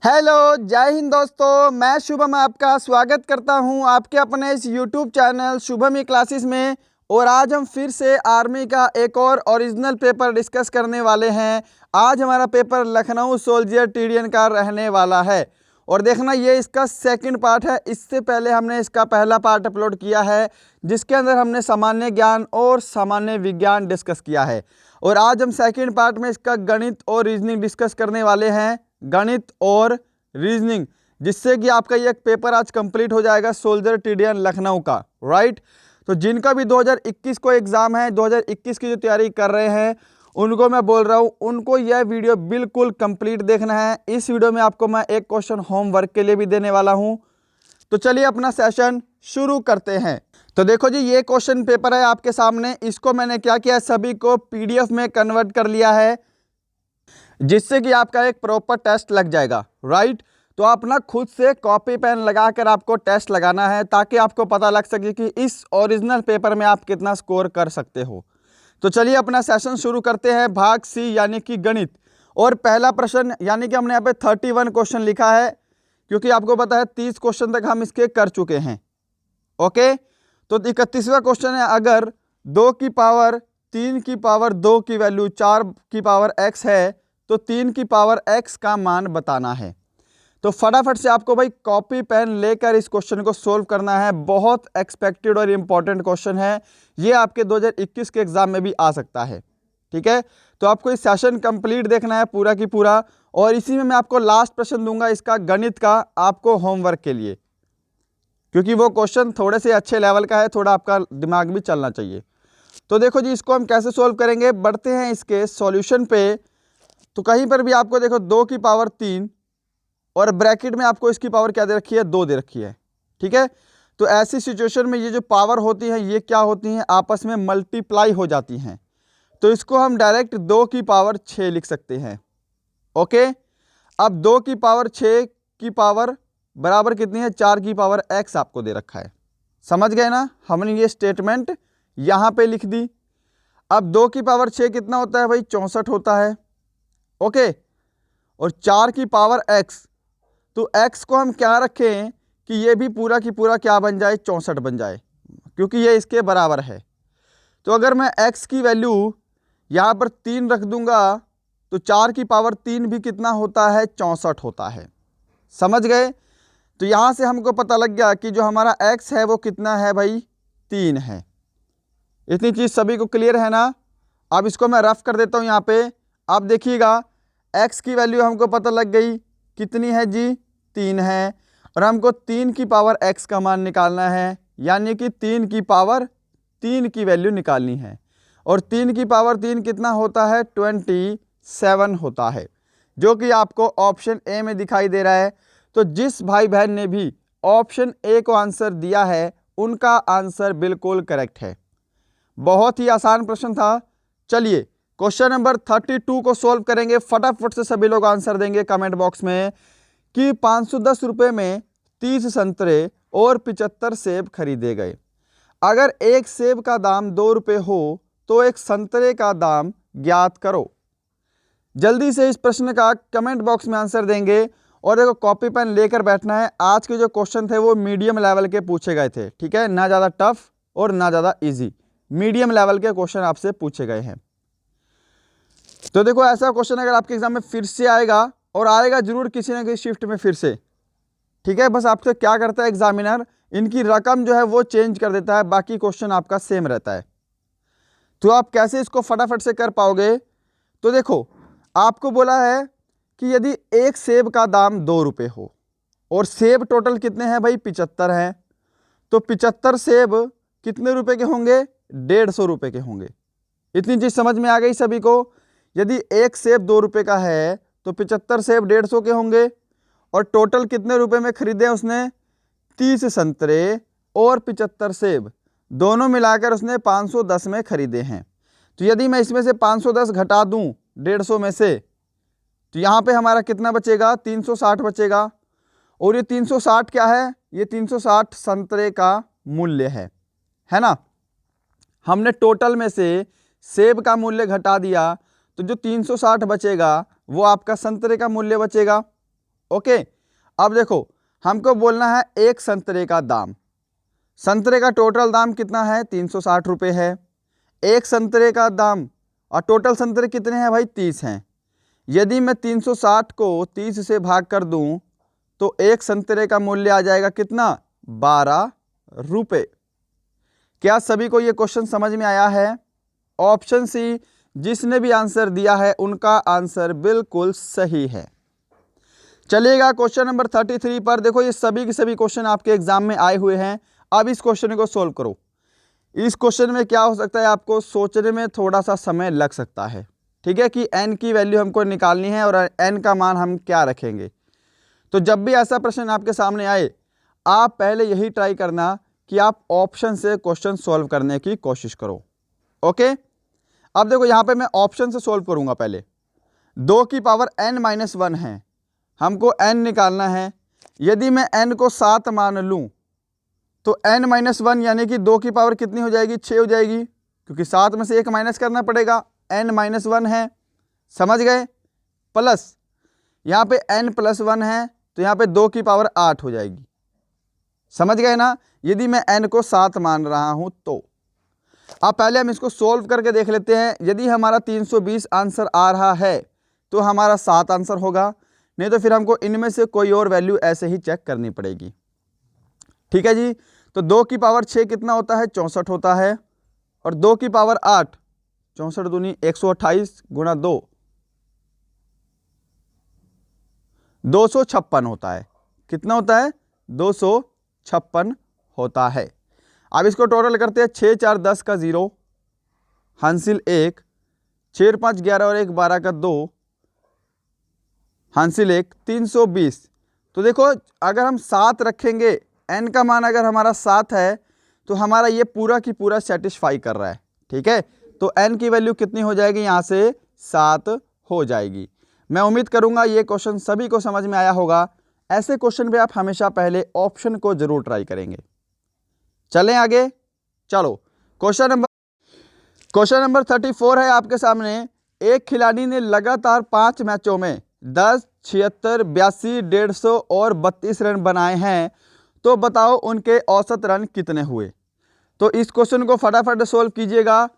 Hello, जय हिंद दोस्तों। मैं शुभम आपका स्वागत करता हूं आपके अपने इस यूट्यूब चैनल शुभम ई क्लासेस में। और आज हम फिर से आर्मी का एक और ओरिजिनल पेपर डिस्कस करने वाले हैं। आज हमारा पेपर लखनऊ सोल्जर टीडीएन का रहने वाला है। और देखना, ये इसका सेकंड पार्ट है। इससे पहले हमने इसका पहला पार्ट अपलोड किया है जिसके अंदर हमने सामान्य ज्ञान और सामान्य विज्ञान डिस्कस किया है। और आज हम सेकंड पार्ट में इसका गणित और रीजनिंग डिस्कस करने वाले हैं। गणित और रीजनिंग, जिससे कि आपका ये पेपर आज कंप्लीट हो जाएगा सोल्जर टीडीएन लखनऊ का। राइट, तो जिनका भी 2021 को एग्ज़ाम है, 2021 की जो तैयारी कर रहे हैं, उनको मैं बोल रहा हूँ, उनको यह वीडियो बिल्कुल कंप्लीट देखना है। इस वीडियो में आपको मैं एक क्वेश्चन होमवर्क के लिए भी देने वाला हूँ। तो चलिए अपना सेशन शुरू करते हैं। तो देखो जी, ये क्वेश्चन पेपर है आपके सामने। इसको मैंने क्या किया, सभी को पीडीएफ में कन्वर्ट कर लिया है, जिससे कि आपका एक प्रॉपर टेस्ट लग जाएगा। राइट, तो आप ना खुद से कॉपी पेन लगाकर आपको टेस्ट लगाना है, ताकि आपको पता लग सके कि इस ओरिजिनल पेपर में आप कितना स्कोर कर सकते हो। तो चलिए अपना सेशन शुरू करते हैं। भाग सी यानी कि गणित। और पहला प्रश्न, यानी कि हमने यहाँ पे 31 क्वेश्चन लिखा है, क्योंकि आपको पता है 30 क्वेश्चन तक हम इसके कर चुके हैं। ओके, तो 31वां क्वेश्चन है, अगर 2 की पावर 3 की पावर 2 की वैल्यू 4 की पावर x है, तो 3 की पावर x का मान बताना है। तो फटाफट से आपको भाई कॉपी पेन लेकर इस क्वेश्चन को सोल्व करना है। बहुत एक्सपेक्टेड और इम्पॉर्टेंट क्वेश्चन है, ये आपके 2021 के एग्जाम में भी आ सकता है। ठीक है, तो आपको इस सेशन कंप्लीट देखना है पूरा की पूरा। और इसी में मैं आपको लास्ट प्रश्न दूंगा इसका गणित का, आपको होमवर्क के लिए, क्योंकि वो क्वेश्चन थोड़े से अच्छे लेवल का है, थोड़ा आपका दिमाग भी चलना चाहिए। तो देखो जी, इसको हम कैसे सोल्व करेंगे, बढ़ते हैं इसके सॉल्यूशन पे। तो कहीं पर भी आपको देखो 2 की पावर 3 और ब्रैकेट में आपको इसकी पावर क्या दे रखी है, 2 दे रखी है। ठीक है, तो ऐसी सिचुएशन में ये जो पावर होती है, ये क्या होती हैं, आपस में मल्टीप्लाई हो जाती हैं। तो इसको हम डायरेक्ट 2 की पावर 6 लिख सकते हैं। ओके, अब 2 की पावर 6 की पावर बराबर कितनी है, 4 की पावर x आपको दे रखा है। समझ गए ना, हमने ये स्टेटमेंट यहाँ पे लिख दी। अब 2 की पावर 6 कितना होता है भाई, 64 होता है। ओके, और 4 की पावर x, तो x को हम क्या रखें कि ये भी पूरा की पूरा क्या बन जाए, 64 बन जाए, क्योंकि ये इसके बराबर है। तो अगर मैं x की वैल्यू यहाँ पर 3 रख दूंगा, तो 4 की पावर 3 भी कितना होता है, 64 होता है। समझ गए, तो यहाँ से हमको पता लग गया कि जो हमारा x है वो कितना है भाई, 3 है। इतनी चीज़ सभी को क्लियर है ना। अब इसको मैं रफ कर देता हूँ यहाँ पे। अब देखिएगा, x की वैल्यू हमको पता लग गई, कितनी है जी, 3 है। और हमको 3 की पावर x का मान निकालना है, यानी कि 3 की पावर 3 की वैल्यू निकालनी है। और 3 की पावर 3 कितना होता है, 27 होता है, जो कि आपको ऑप्शन ए में दिखाई दे रहा है। तो जिस भाई बहन ने भी ऑप्शन ए को आंसर दिया है, उनका आंसर बिल्कुल करेक्ट है। बहुत ही आसान प्रश्न था। चलिए क्वेश्चन नंबर 32 को सॉल्व करेंगे। फटाफट से सभी लोग आंसर देंगे कमेंट बॉक्स में कि 510 रुपये में 30 संतरे और 75 सेब खरीदे गए। अगर एक सेब का दाम 2 रुपये हो तो एक संतरे का दाम ज्ञात करो। जल्दी से इस प्रश्न का कमेंट बॉक्स में आंसर देंगे। और देखो, कॉपी पेन लेकर बैठना है। आज के जो क्वेश्चन थे वो मीडियम लेवल के पूछे गए थे। ठीक है, ना ज़्यादा टफ और ना ज़्यादा इजी, मीडियम लेवल के क्वेश्चन आपसे पूछे गए हैं। तो देखो, ऐसा क्वेश्चन अगर आपके एग्जाम में फिर से आएगा, और आएगा जरूर किसी न किसी शिफ्ट में फिर से, ठीक है, बस आपसे क्या करता है एग्जामिनर, इनकी रकम जो है वो चेंज कर देता है, बाकी क्वेश्चन आपका सेम रहता है। तो आप कैसे इसको फटाफट से कर पाओगे, तो देखो, आपको बोला है कि यदि एक सेब का दाम 2 रुपये हो और सेब टोटल कितने हैं भाई, 75 हैं, तो 75 सेब कितने रुपए के होंगे, 150 रुपये के होंगे। इतनी चीज़ समझ में आ गई सभी को। यदि एक सेब 2 रुपये का है तो 75 सेब 150 के होंगे। और टोटल कितने रुपए में खरीदे उसने, 30 संतरे और 75 सेब, दोनों मिलाकर उसने 510 में खरीदे हैं। तो यदि मैं इसमें से 510 घटा दूं 150 में से, तो यहाँ पे हमारा कितना बचेगा, 360 बचेगा। और ये 360 क्या है, ये 360 संतरे का मूल्य है ना। हमने टोटल में से सेब का मूल्य घटा दिया, तो जो 360 बचेगा वो आपका संतरे का मूल्य बचेगा। ओके, अब देखो हमको बोलना है एक संतरे का दाम। संतरे का टोटल दाम कितना है, 360 रुपये है एक संतरे का दाम, और टोटल संतरे कितने हैं भाई, 30 हैं। यदि मैं 360 को 30 से भाग कर दूं तो एक संतरे का मूल्य आ जाएगा कितना, 12 रुपये। क्या सभी को ये क्वेश्चन समझ में आया है? ऑप्शन सी, जिसने भी आंसर दिया है उनका आंसर बिल्कुल सही है। चलिएगा क्वेश्चन नंबर 33 पर। देखो ये सभी के सभी क्वेश्चन आपके एग्जाम में आए हुए हैं। अब इस क्वेश्चन को सोल्व करो। इस क्वेश्चन में क्या हो सकता है, आपको सोचने में थोड़ा सा समय लग सकता है, ठीक है, कि n की वैल्यू हमको निकालनी है और n का मान हम क्या रखेंगे। तो जब भी ऐसा प्रश्न आपके सामने आए, आप पहले यही ट्राई करना कि आप ऑप्शन से क्वेश्चन सॉल्व करने की कोशिश करो। ओके, अब देखो यहाँ पे मैं ऑप्शन से सॉल्व करूँगा। पहले 2 की पावर n-1 है, हमको n निकालना है। यदि मैं n को 7 मान लूँ तो n-1 यानी कि 2 की पावर कितनी हो जाएगी, 6 हो जाएगी, क्योंकि 7 में से 1 माइनस करना पड़ेगा, n-1 है, समझ गए। प्लस यहाँ पे n+1 है तो यहाँ पे 2 की पावर 8 हो जाएगी, समझ गए ना। यदि मैं n को 7 मान रहा हूँ तो अब पहले हम इसको सोल्व करके देख लेते हैं। यदि हमारा 320 आंसर आ रहा है तो हमारा 7 आंसर होगा, नहीं तो फिर हमको इनमें से कोई और वैल्यू ऐसे ही चेक करनी पड़ेगी। ठीक है जी, तो 2 की पावर 6 कितना होता है, 64 होता है, और 2 की पावर 8, 64 दूनी 128 गुणा 2, 256 होता है। कितना होता है, 256 होता है। अब इसको टोटल करते हैं। 6 4 10 का 0, हासिल 1, 6 5 11 और 1 12 का 2, हासिल 1, 320। तो देखो अगर हम 7 रखेंगे, n का मान अगर हमारा 7 है तो हमारा ये पूरा की पूरा सेटिस्फाई कर रहा है, ठीक है। तो n की वैल्यू कितनी हो जाएगी, यहाँ से 7 हो जाएगी। मैं उम्मीद करूँगा ये क्वेश्चन सभी को समझ में आया होगा। ऐसे क्वेश्चन पे आप हमेशा पहले ऑप्शन को जरूर ट्राई करेंगे। चलें आगे, चलो क्वेश्चन नंबर 34 है आपके सामने। एक खिलाड़ी ने लगातार 5 मैचों में 10, 76, 82, 150 और 32 रन बनाए हैं, तो बताओ उनके औसत रन कितने हुए। तो इस क्वेश्चन को फटाफट सोल्व कीजिएगा।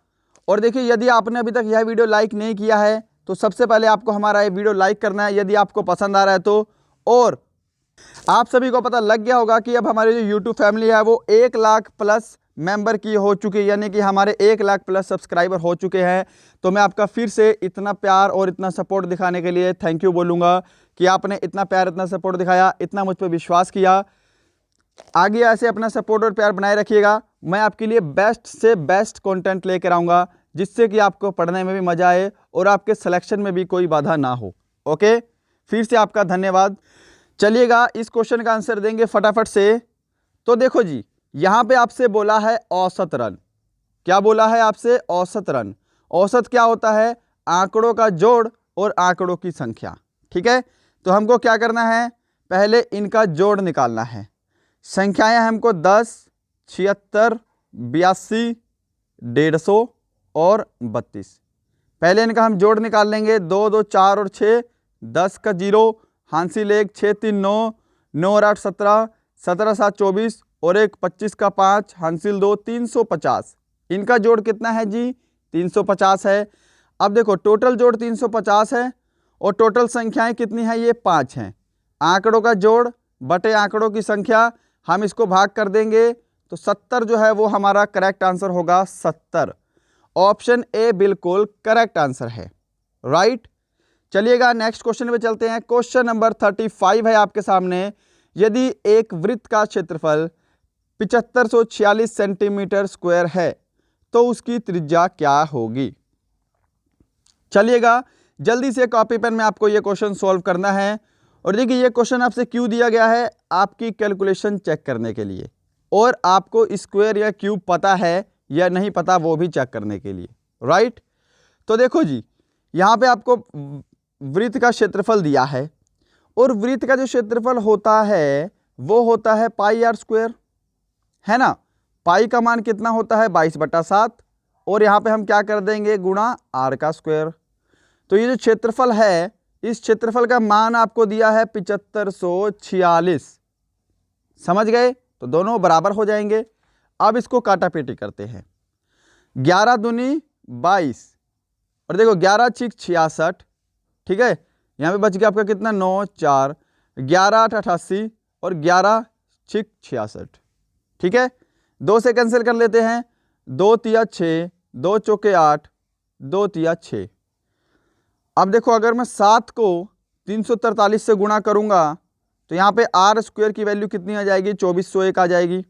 और देखिए, यदि आपने अभी तक यह वीडियो लाइक नहीं किया है तो सबसे पहले आपको हमारा ये वीडियो लाइक करना है, यदि आपको पसंद आ रहा है तो। और आप सभी को पता लग गया होगा कि अब हमारी जो यूट्यूब फैमिली है वो 1 लाख प्लस मेंबर की हो चुकी है, यानी कि हमारे 1 लाख प्लस सब्सक्राइबर हो चुके हैं। तो मैं आपका फिर से इतना प्यार और इतना सपोर्ट दिखाने के लिए थैंक यू बोलूँगा कि आपने इतना प्यार, इतना सपोर्ट दिखाया, इतना मुझ पर विश्वास किया। आगे ऐसे अपना सपोर्ट और प्यार बनाए रखिएगा। मैं आपके लिए बेस्ट से बेस्ट कंटेंट लेकर आऊँगा, जिससे कि आपको पढ़ने में भी मज़ा आए और आपके सिलेक्शन में भी कोई बाधा ना हो। ओके, फिर से आपका धन्यवाद। चलिएगा इस क्वेश्चन का आंसर देंगे फटाफट से। तो देखो जी, यहाँ पे आपसे बोला है औसत रन। क्या बोला है आपसे, औसत रन। औसत क्या होता है, आंकड़ों का जोड़ और आंकड़ों की संख्या, ठीक है। तो हमको क्या करना है, पहले इनका जोड़ निकालना है। संख्याएं हमको 10, 76, 82, 150 और 32। पहले इनका हम जोड़ निकाल लेंगे। 2 2 4 और 6, 10 का 0, हासिल 1, 6 3 9, 9 और 8 17, 17 7 24 और 1 25 का 5, हासिल 2, 350। इनका जोड़ कितना है जी, 350 है। अब देखो टोटल जोड़ 350 है और टोटल संख्याएं कितनी है, ये 5 हैं। आंकड़ों का जोड़ बटे आंकड़ों की संख्या, हम इसको भाग कर देंगे तो 70 जो है वो हमारा करेक्ट आंसर होगा। 70 ऑप्शन ए बिल्कुल करेक्ट आंसर है, राइट। चलिएगा नेक्स्ट क्वेश्चन पे चलते हैं। क्वेश्चन नंबर 35 है आपके सामने। यदि एक वृत्त का क्षेत्रफल 7546 सेंटीमीटर स्क्वायर है तो उसकी त्रिज्या क्या होगी। चलिएगा जल्दी से कॉपी पेन में आपको ये क्वेश्चन सॉल्व करना है। और देखिए ये क्वेश्चन आपसे क्यों दिया गया है, आपकी कैलकुलेशन चेक करने के लिए, और आपको स्क्वायर या क्यूब पता है या नहीं पता वो भी चेक करने के लिए, राइट। तो देखो जी, यहाँ पे आपको वृत्त का क्षेत्रफल दिया है और वृत्त का जो क्षेत्रफल होता है वो होता है πr², है ना। पाई का मान कितना होता है, 22/7, और यहाँ पे हम क्या कर देंगे, गुणा r का स्क्वायर। तो ये जो क्षेत्रफल है इस क्षेत्रफल का मान आपको दिया है 7546। समझ गए? तो दोनों बराबर हो जाएंगे। अब इसको काटापेटी करते हैं। 11 दूनी 22 और देखो 11 छिक 66, ठीक है। यहाँ पे बच गया आपका कितना 9 4, 11 8 88 और 11 छिक 66, ठीक है। 2 से कैंसिल कर लेते हैं, 2 तिया 6, 2 चौके 8, 2 तिया 6। अब देखो अगर मैं 7 को 343 से गुणा करूंगा तो यहाँ पे आर स्क्वायर की वैल्यू कितनी आ जाएगी, 2401 आ जाएगी,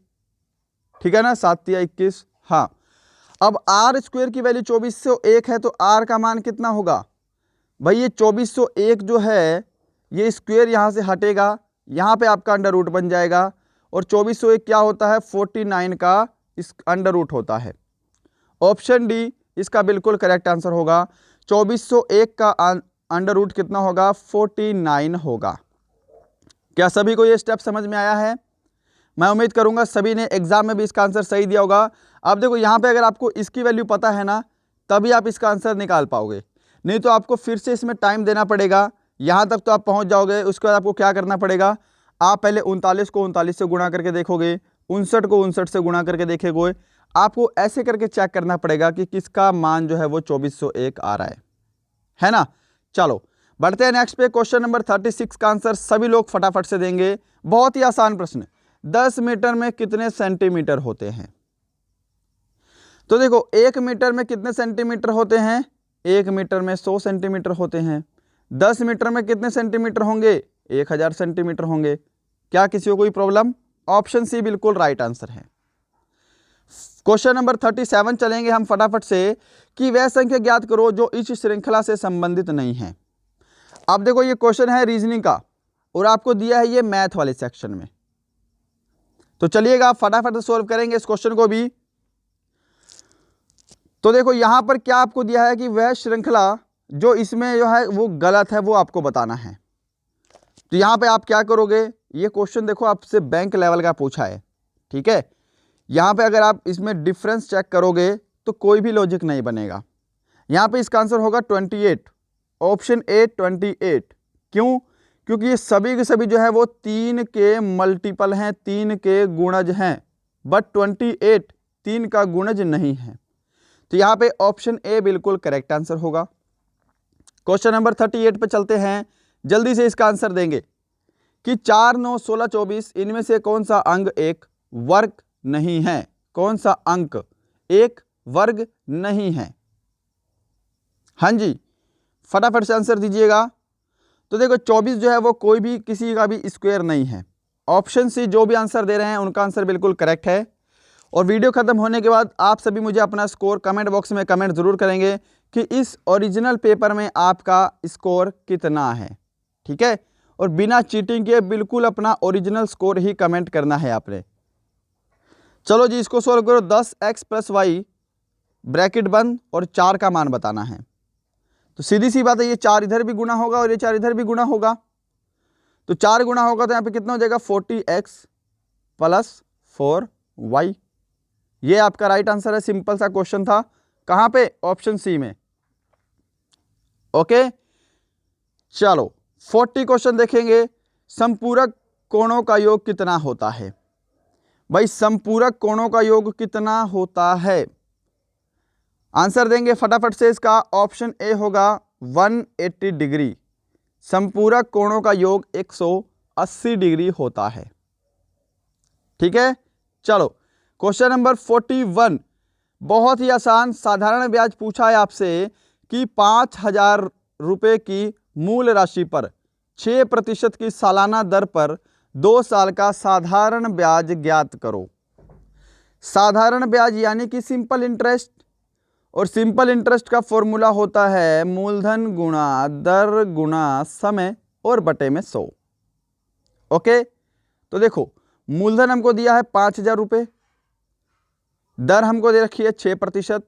ठीक है ना। 7 तिया 21। हाँ, अब आर स्क्वायर की वैल्यू 2401 है तो आर का मान कितना होगा भाई, ये 2401 जो है ये स्क्वायर यहाँ से हटेगा, यहाँ पे आपका अंडर रूट बन जाएगा और 2401 क्या होता है, 49 का अंडर रूट होता है। ऑप्शन डी इसका बिल्कुल करेक्ट आंसर होगा। 2401 का अंडर रूट कितना होगा, 49 होगा। क्या सभी को ये स्टेप समझ में आया है? मैं उम्मीद करूंगा सभी ने एग्जाम में भी इसका आंसर सही दिया होगा। अब देखो यहाँ पे अगर आपको इसकी वैल्यू पता है ना तभी आप इसका आंसर निकाल पाओगे, नहीं तो आपको फिर से इसमें टाइम देना पड़ेगा। यहाँ तक तो आप पहुँच जाओगे, उसके बाद आपको क्या करना पड़ेगा, आप पहले 39 को 39 से गुणा करके देखोगे, 59 को 59 से गुणा करके देखेंगे। आपको ऐसे करके चेक करना पड़ेगा कि किसका मान जो है वो 2401 आ रहा है ना। चलो बढ़ते हैं नेक्स्ट पे। क्वेश्चन नंबर 36 का आंसर सभी लोग फटाफट से देंगे। बहुत ही आसान प्रश्न। 10 मीटर में कितने सेंटीमीटर होते हैं? तो देखो 1 मीटर में कितने सेंटीमीटर होते हैं, 1 मीटर में 100 सेंटीमीटर होते हैं। 10 मीटर में कितने सेंटीमीटर होंगे, 1000 सेंटीमीटर होंगे। क्या किसी को कोई प्रॉब्लम? ऑप्शन सी बिल्कुल राइट आंसर है। क्वेश्चन नंबर 37 चलेंगे हम फटाफट से कि वह संख्या ज्ञात करो जो इस श्रृंखला से संबंधित नहीं है। अब देखो ये क्वेश्चन है रीजनिंग का और आपको दिया है ये मैथ वाले सेक्शन में, तो चलिएगा फटाफट से सॉल्व करेंगे इस क्वेश्चन को भी। तो देखो यहां पर क्या आपको दिया है कि वह श्रृंखला जो इसमें जो है वो गलत है वो आपको बताना है। तो यहां पे आप क्या करोगे, ये क्वेश्चन देखो आपसे बैंक लेवल का पूछा है, ठीक है। यहां पे अगर आप इसमें डिफरेंस चेक करोगे तो कोई भी लॉजिक नहीं बनेगा। यहां पे इसका आंसर होगा 28, ऑप्शन ए 28। क्यों? क्योंकि ये सभी के सभी जो है वो 3 के मल्टीपल हैं, 3 के गुणज हैं, बट 28 3 का गुणज नहीं है। तो यहाँ पे ऑप्शन ए बिल्कुल करेक्ट आंसर होगा। क्वेश्चन नंबर 38 पे चलते हैं, जल्दी से इसका आंसर देंगे कि 4 9 16 24 इनमें से कौन सा अंक एक वर्ग नहीं है, कौन सा अंक एक वर्ग नहीं है। हाँ जी, फटाफट से आंसर दीजिएगा। तो देखो 24 जो है वो कोई भी किसी का भी स्क्वायर नहीं है। ऑप्शन सी जो भी आंसर दे रहे हैं उनका आंसर बिल्कुल करेक्ट है। और वीडियो खत्म होने के बाद आप सभी मुझे अपना स्कोर कमेंट बॉक्स में कमेंट जरूर करेंगे कि इस ओरिजिनल पेपर में आपका स्कोर कितना है, ठीक है। और बिना चीटिंग के बिल्कुल अपना ओरिजिनल स्कोर ही कमेंट करना है आपने। चलो जी इसको सॉल्व करो। 10x + y ब्रैकेट बंद और 4 का मान बताना है। तो सीधी सी बात है, ये 4 इधर भी गुणा होगा और ये 4 इधर भी गुणा होगा। तो 4 गुणा होगा तो यहाँ पे कितना हो जाएगा, 40x + 4y। ये आपका राइट आंसर है। सिंपल सा क्वेश्चन था, कहां पे, ऑप्शन सी में। ओके चलो 40 क्वेश्चन देखेंगे। संपूरक कोणों का योग कितना होता है? भाई संपूरक कोणों का योग कितना होता है? आंसर देंगे फटाफट से इसका। ऑप्शन ए होगा 180 डिग्री। संपूरक कोणों का योग 180 डिग्री होता है, ठीक है। चलो क्वेश्चन नंबर 41, बहुत ही आसान साधारण ब्याज पूछा है आपसे कि 5000 रुपये की मूल राशि पर 6% की सालाना दर पर 2 साल का साधारण ब्याज ज्ञात करो। साधारण ब्याज यानी कि सिंपल इंटरेस्ट, और सिंपल इंटरेस्ट का फॉर्मूला होता है मूलधन गुणा दर गुणा समय और बटे में 100। ओके तो देखो मूलधन हमको दिया है 5000 रुपये, दर हमको दे रखी है 6%,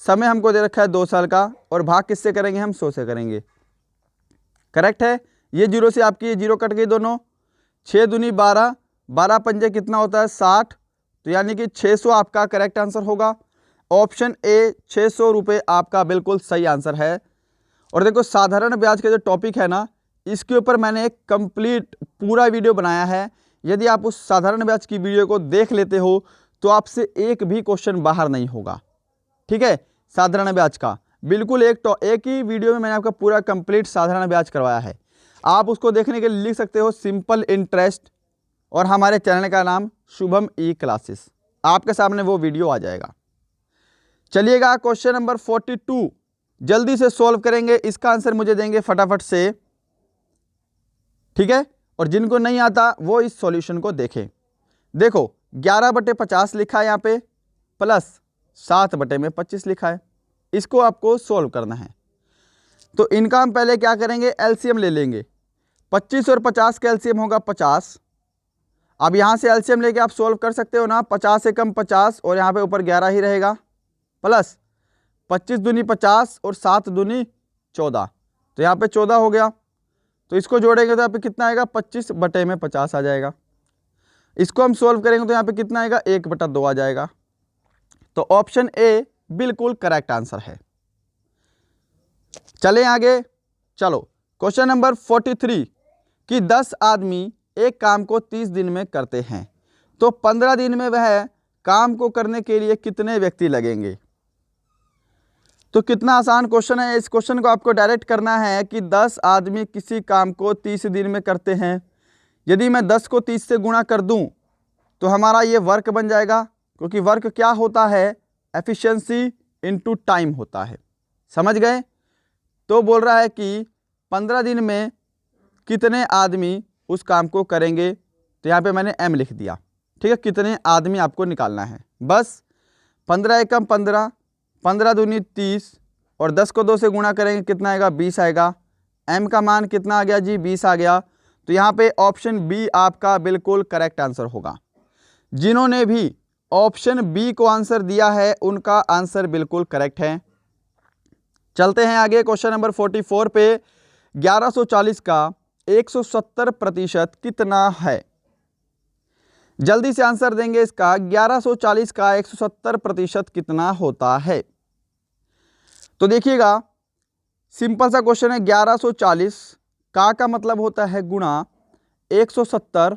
समय हमको दे रखा है 2 साल का, और भाग किससे करेंगे हम, 100 से करेंगे। करेक्ट है। ये 0 से आपकी 0 कट गई दोनों। 6 दूनी 12, 12 पंजे कितना होता है 60, तो यानी कि 600 आपका करेक्ट आंसर होगा। ऑप्शन ए 600 रुपये आपका बिल्कुल सही आंसर है। और देखो साधारण ब्याज का जो टॉपिक है ना, इसके ऊपर मैंने एक कंप्लीट पूरा वीडियो बनाया है। यदि आप उस साधारण ब्याज की वीडियो को देख लेते हो तो आपसे एक भी क्वेश्चन बाहर नहीं होगा। ठीक है, साधारण ब्याज का बिल्कुल एक ही वीडियो में मैंने आपका पूरा कंप्लीट साधारण ब्याज करवाया है। आप उसको देखने के लिए लिख सकते हो सिंपल इंटरेस्ट और हमारे चैनल का नाम शुभम ई क्लासेस, आपके सामने वो वीडियो आ जाएगा। चलिएगा क्वेश्चन नंबर 42 जल्दी से सॉल्व करेंगे, इसका आंसर मुझे देंगे फटाफट से। ठीक है, और जिनको नहीं आता वो इस सॉल्यूशन को देखें। देखो 11/50 लिखा है यहाँ पे, प्लस 7/25 लिखा है, इसको आपको सॉल्व करना है। तो इनका हम पहले क्या करेंगे, एलसीएम ले लेंगे। 25 और 50 का एलसीएम होगा 50। अब यहाँ से एलसीएम लेके आप सॉल्व कर सकते हो ना, 50 से कम 50 और यहाँ पे ऊपर 11 ही रहेगा, प्लस 25 दूनी 50 और 7 दूनी 14, तो यहाँ पे 14 हो गया। तो इसको जोड़ेंगे तो यहाँ पे कितना आएगा, 25/50 आ जाएगा। इसको हम सॉल्व करेंगे तो यहाँ पे कितना आएगा, 1/2 आ जाएगा। तो ऑप्शन ए बिल्कुल करेक्ट आंसर है। चलें आगे, चलो क्वेश्चन नंबर 43 कि 10 आदमी एक काम को 30 दिन में करते हैं, तो 15 दिन में वह काम को करने के लिए कितने व्यक्ति लगेंगे। तो कितना आसान क्वेश्चन है। इस क्वेश्चन को आपको डायरेक्ट करना है कि 10 आदमी किसी काम को 30 दिन में करते हैं। यदि मैं 10 को 30 से गुणा कर दूं तो हमारा ये वर्क बन जाएगा, क्योंकि वर्क क्या होता है, एफिशिएंसी इनटू टाइम होता है। समझ गए। तो बोल रहा है कि 15 दिन में कितने आदमी उस काम को करेंगे, तो यहाँ पे मैंने m लिख दिया। ठीक है, कितने आदमी आपको निकालना है बस। 15 एकम 15, 15 दूनी 30 और 10 को 2 से गुणा करेंगे कितना आएगा, 20 आएगा। m का मान कितना आ गया जी, 20 आ गया। तो यहाँ पे ऑप्शन बी आपका बिल्कुल करेक्ट आंसर होगा। जिन्होंने भी ऑप्शन बी को आंसर दिया है उनका आंसर बिल्कुल करेक्ट है। चलते हैं आगे क्वेश्चन नंबर 44 पे। 1140 का 170% कितना है। जल्दी से आंसर देंगे इसका, 1140 का 170% कितना होता है। तो देखिएगा सिंपल सा क्वेश्चन है। 1140 का मतलब होता है गुणा 170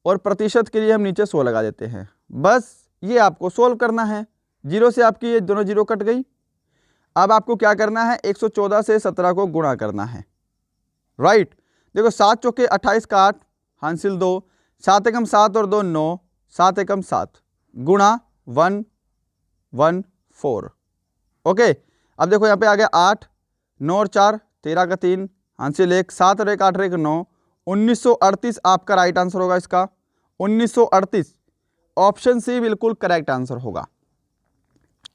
और प्रतिशत के लिए हम नीचे 100 लगा देते हैं। बस ये आपको सोल्व करना है। जीरो से आपकी ये दोनों जीरो कट गई। अब आपको क्या करना है, 114 से 17 को गुणा करना है। राइट, देखो 7 चौके 28 का 8 हासिल 2, 7 एकम 7 और 2 9, 7 एकम 7 गुणा 114। ओके, अब देखो यहाँ पे आ गया 8, 9 और 4 13 का 3 हासिल 1, 7 और 1 8 और 1 9, 1938 आपका राइट आंसर होगा इसका। 1938 ऑप्शन सी बिल्कुल करेक्ट आंसर होगा।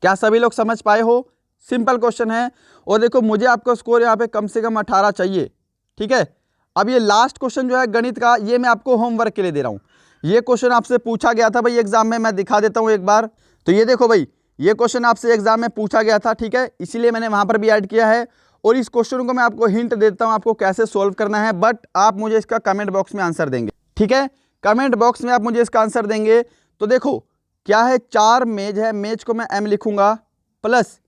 क्या सभी लोग समझ पाए हो। सिंपल क्वेश्चन है। और देखो मुझे आपका स्कोर यहाँ पे कम से कम 18 चाहिए। ठीक है, अब ये लास्ट क्वेश्चन जो है गणित का, ये मैं आपको होमवर्क के लिए दे रहा हूँ। ये क्वेश्चन आपसे पूछा गया था भाई एग्जाम में, मैं दिखा देता हूँ एक बार। तो ये देखो भाई, ये क्वेश्चन आपसे एग्जाम में पूछा गया था। ठीक है, इसीलिए मैंने वहाँ पर भी ऐड किया है। और इस क्वेश्चन को मैं आपको हिंट देता हूँ आपको कैसे सोल्व करना है, बट आप मुझे इसका कमेंट बॉक्स में आंसर देंगे। ठीक है, कमेंट बॉक्स में आप मुझे इसका आंसर देंगे। तो देखो क्या है, 4 मेज है, मेज को मैं m लिखूंगा, प्लस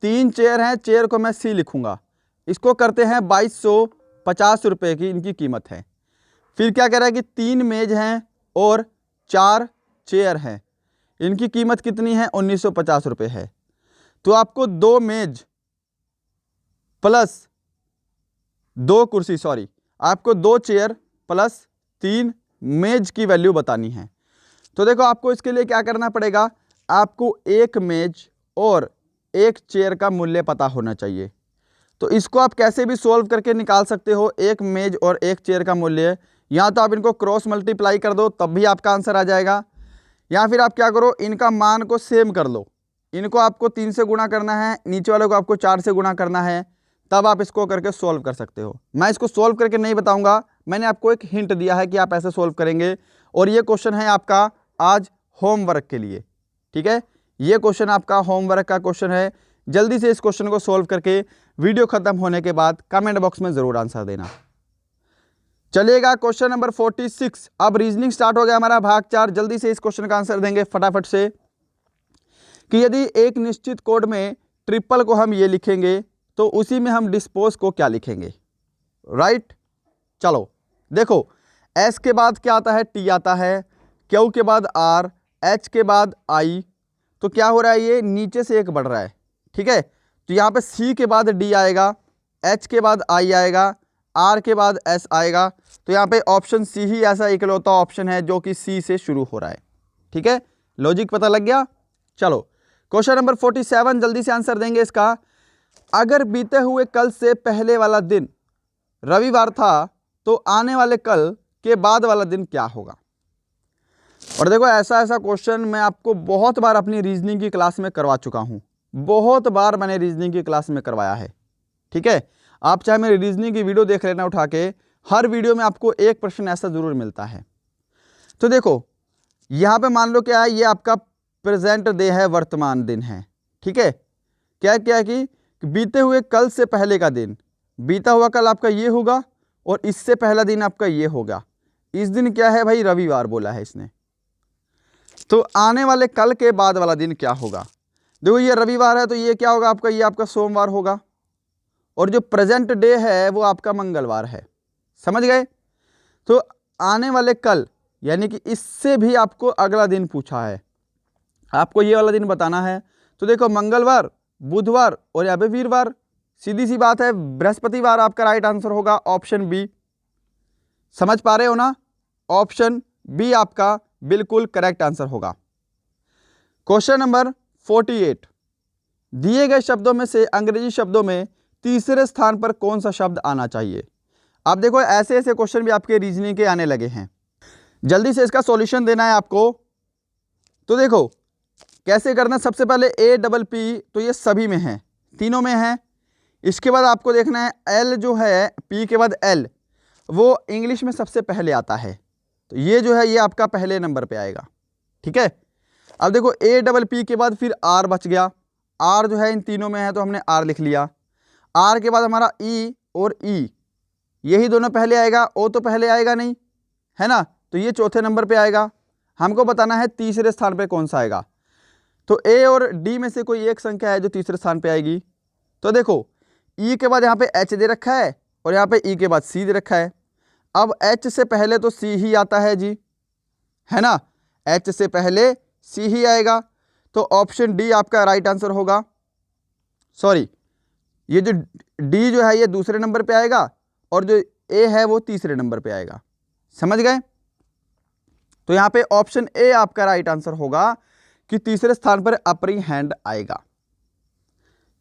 3 चेयर हैं, चेयर को मैं c लिखूंगा। इसको करते हैं 2250 रुपये की इनकी कीमत है। फिर क्या कह रहा है कि 3 मेज हैं और 4 चेयर हैं, इनकी कीमत कितनी है, 1950 रुपये है। तो आपको 2 मेज प्लस 2 कुर्सी, सॉरी, आपको 2 चेयर प्लस 3 मेज की वैल्यू बतानी है। तो देखो आपको इसके लिए क्या करना पड़ेगा, आपको 1 मेज और 1 चेयर का मूल्य पता होना चाहिए। तो इसको आप कैसे भी सोल्व करके निकाल सकते हो, 1 मेज और 1 चेयर का मूल्य। या तो आप इनको क्रॉस मल्टीप्लाई कर दो तब भी आपका आंसर आ जाएगा, या फिर आप क्या करो, इनका मान को सेम कर लो। इनको आपको 3 से गुणा करना है, नीचे वाले को आपको 4 से गुणा करना है, तब आप इसको करके सोल्व कर सकते हो। मैं इसको सोल्व करके नहीं बताऊंगा, मैंने आपको एक हिंट दिया है कि आप ऐसे सोल्व करेंगे। और ये क्वेश्चन है आपका आज होमवर्क के लिए। ठीक है, ये क्वेश्चन आपका होमवर्क का क्वेश्चन है। जल्दी से इस क्वेश्चन को सोल्व करके वीडियो खत्म होने के बाद कमेंट बॉक्स में जरूर आंसर देना। चलिएगा क्वेश्चन नंबर 46। अब रीजनिंग स्टार्ट हो गया हमारा भाग 4। जल्दी से इस क्वेश्चन का आंसर देंगे फटाफट से कि यदि एक निश्चित कोड में ट्रिपल को हम ये लिखेंगे तो उसी में हम डिस्पोज को क्या लिखेंगे, राइट। चलो देखो, एस के बाद क्या आता है, टी आता है, क्यू के बाद आर, एच के बाद आई, तो क्या हो रहा है, ये नीचे से एक बढ़ रहा है, ठीक है। तो यहाँ पे सी के बाद डी आएगा, एच के बाद आई आएगा, आर के बाद एस आएगा। तो यहाँ पे ऑप्शन सी ही ऐसा इकलौता ऑप्शन है जो कि सी से शुरू हो रहा है, ठीक है। लॉजिक पता लग गया। चलो क्वेश्चन नंबर 47 जल्दी से आंसर देंगे इसका। अगर बीते हुए कल से पहले वाला दिन रविवार था तो आने वाले कल के बाद वाला दिन क्या होगा। और देखो ऐसा क्वेश्चन मैं आपको बहुत बार अपनी रीजनिंग की क्लास में करवा चुका हूं, बहुत बार मैंने रीजनिंग की क्लास में करवाया है, ठीक है। आप चाहे मेरी रीजनिंग की वीडियो देख लेना उठा के, हर वीडियो में आपको एक प्रश्न ऐसा जरूर मिलता है। तो देखो यहां पे मान लो क्या है, ये आपका प्रेजेंट डे है, वर्तमान दिन है, ठीक है। क्या है कि बीते हुए कल से पहले का दिन, बीता हुआ कल आपका ये होगा और इससे पहला दिन आपका ये होगा। इस दिन क्या है भाई, रविवार बोला है इसने। तो आने वाले कल के बाद वाला दिन क्या होगा, देखो ये रविवार है तो ये क्या होगा आपका, ये आपका सोमवार होगा, और जो प्रेजेंट डे है वो आपका मंगलवार है, समझ गए। तो आने वाले कल यानी कि इससे भी आपको अगला दिन पूछा है, आपको ये वाला दिन बताना है। तो देखो मंगलवार, बुधवार और यहाँ पे वीरवार, सीधी सी बात है, बृहस्पतिवार आपका राइट आंसर होगा, ऑप्शन बी। समझ पा रहे हो ना, ऑप्शन बी आपका बिल्कुल करेक्ट आंसर होगा। क्वेश्चन नंबर 48, दिए गए शब्दों में से अंग्रेजी शब्दों में तीसरे स्थान पर कौन सा शब्द आना चाहिए। अब देखो ऐसे क्वेश्चन भी आपके रीजनिंग के आने लगे हैं, जल्दी से इसका सॉल्यूशन देना है आपको। तो देखो कैसे करना, सबसे पहले ए डबल पी, तो ये सभी में है, तीनों में है। इसके बाद आपको देखना है एल जो है, पी के बाद एल, वो इंग्लिश में सबसे पहले आता है, तो ये जो है ये आपका पहले नंबर पे आएगा, ठीक है। अब देखो ए डबल पी के बाद फिर आर बच गया, आर जो है इन तीनों में है तो हमने आर लिख लिया। आर के बाद हमारा ई और ई, यही दोनों पहले आएगा, ओ तो पहले आएगा नहीं, है ना, तो ये चौथे नंबर पे आएगा। हमको बताना है तीसरे स्थान पे कौन सा आएगा। तो ए और डी में से कोई एक संख्या है जो तीसरे स्थान पे आएगी। तो देखो ई के बाद यहाँ पे एच दे रखा है और यहाँ पे ई के बाद सी दे रखा है। अब एच से पहले तो सी ही आता है जी, है ना, एच से पहले सी ही आएगा, तो ऑप्शन डी आपका राइट आंसर होगा। सॉरी, ये जो डी जो है ये दूसरे नंबर पे आएगा और जो ए है वो तीसरे नंबर पे आएगा, समझ गए। तो यहाँ पे ऑप्शन ए आपका राइट आंसर होगा कि तीसरे स्थान पर अपर हैंड आएगा।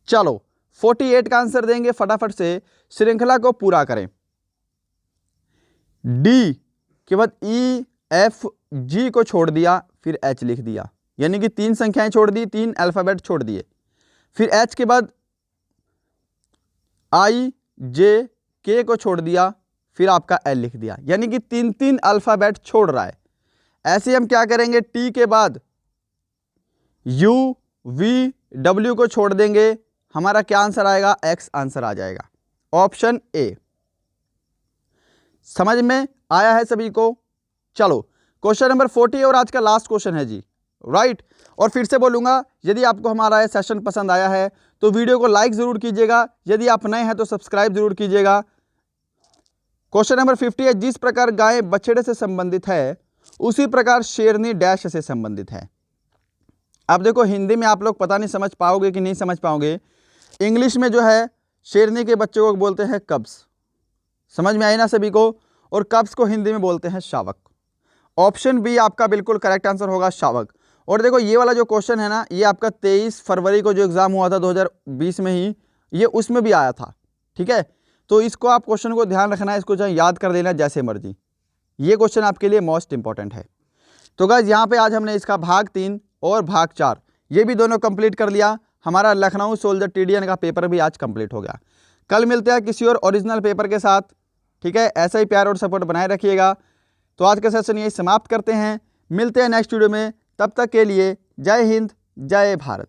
चलो 48 का आंसर देंगे फटाफट से, श्रृंखला को पूरा करें। डी के बाद ई एफ जी को छोड़ दिया, फिर एच लिख दिया, यानी कि 3 संख्याएं छोड़ दी, 3 अल्फाबेट छोड़ दिए। फिर एच के बाद आई जे के को छोड़ दिया, फिर आपका एल लिख दिया, यानी कि 3 अल्फाबेट छोड़ रहा है। ऐसे हम क्या करेंगे, टी के बाद यू वी डब्ल्यू को छोड़ देंगे, हमारा क्या आंसर आएगा, एक्स आंसर आ जाएगा, ऑप्शन ए। समझ में आया है सभी को। चलो क्वेश्चन नंबर 40 और आज का लास्ट क्वेश्चन है जी, राइट। और फिर से बोलूंगा, यदि आपको हमारा यह सेशन पसंद आया है तो वीडियो को लाइक जरूर कीजिएगा, यदि आप नए हैं तो सब्सक्राइब जरूर कीजिएगा। क्वेश्चन नंबर 50 है, जिस प्रकार गाय बछड़े से संबंधित है उसी प्रकार शेरनी डैश से संबंधित है। अब देखो हिंदी में आप लोग पता नहीं समझ पाओगे कि नहीं समझ पाओगे, इंग्लिश में जो है शेरनी के बच्चों को बोलते हैं कब्स, समझ में आई ना सभी को, और कब्स को हिंदी में बोलते हैं शावक। ऑप्शन बी आपका बिल्कुल करेक्ट आंसर होगा, शावक। और देखो ये वाला जो क्वेश्चन है ना, ये आपका 23 फरवरी को जो एग्जाम हुआ था 2020 में ही, ये उसमें भी आया था, ठीक है। तो इसको आप क्वेश्चन को ध्यान रखना है, इसको चाहे याद कर लेना जैसे मर्जी, ये क्वेश्चन आपके लिए मोस्ट इंपॉर्टेंट है। तो गाइस यहाँ पे आज हमने इसका भाग 3 और भाग 4 ये भी दोनों कंप्लीट कर लिया। हमारा लखनऊ सोल्जर टीडीएन का पेपर भी आज कंप्लीट हो गया। कल मिलते हैं किसी और ओरिजिनल पेपर के साथ, ठीक है। ऐसा ही प्यार और सपोर्ट बनाए रखिएगा। तो आज का सेशन यही समाप्त करते हैं, मिलते हैं नेक्स्ट वीडियो में, तब तक के लिए जय हिंद जय भारत।